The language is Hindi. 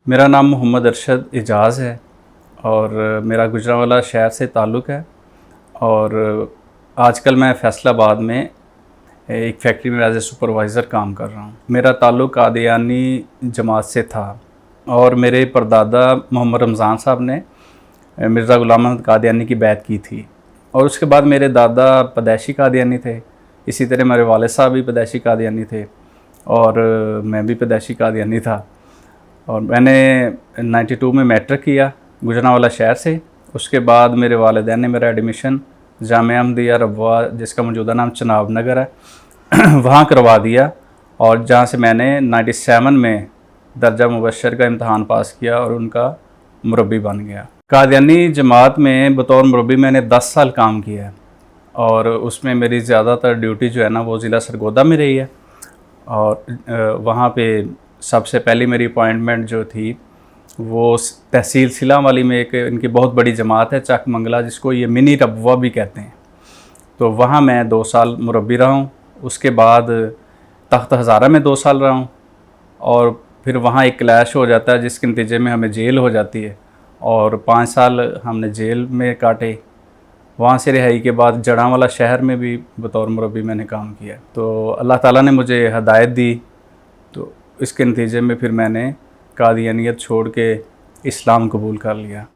मेरा नाम मोहम्मद अरशद एजाज़ है और मेरा गुजरांवाला शहर से ताल्लुक़ है। और आजकल मैं फैसलाबाद में एक फैक्ट्री में एज ए सुपरवाइज़र काम कर रहा हूँ। मेरा ताल्लुक़ कादियानी जमात से था और मेरे परदादा मोहम्मद रमज़ान साहब ने मिर्ज़ा ग़ुलाम अहमद कादियानी की बैत की थी और उसके बाद मेरे दादा पैदाइशी कादियानी थे। इसी तरह मेरे वालिद साहब भी पैदाइशी कादियानी थे और मैं भी पैदाइशी कादियानी था। और मैंने 92 में मैट्रिक किया गुजरांवाला शहर से। उसके बाद मेरे वालिदैन ने मेरा एडमिशन जामिया अहमदिया रबवा, जिसका मौजूदा नाम चनाब नगर है, वहाँ करवा दिया और जहाँ से मैंने 97 में दर्जा मुबशर का इम्तहान पास किया और उनका मुरब्बी बन गया। कादियानी जमात में बतौर मुरब्बी मैंने 10 साल काम किया है और उसमें मेरी ज़्यादातर ड्यूटी जो है ना वो ज़िला सरगोदा में रही है। और वहाँ पे सबसे पहली मेरी अपॉइंटमेंट जो थी वो तहसील सिलांवाली में एक इनकी बहुत बड़ी जमात है चक मंगला, जिसको ये मिनी रबवा भी कहते हैं। तो वहाँ मैं 2 साल मुरब्बी रहा हूँ। उसके बाद तख्त हज़ारा में 2 साल रहा हूँ और फिर वहाँ एक क्लैश हो जाता है जिसके नतीजे में हमें जेल हो जाती है और 5 साल हमने जेल में काटे। वहाँ से रिहाई के बाद जड़ांवाला शहर में भी बतौर मुरब्बी मैंने काम किया। तो अल्लाह ताला ने मुझे हदायत दी, तो इसके नतीजे में फिर मैंने कादियानियत छोड़ के इस्लाम कबूल कर लिया।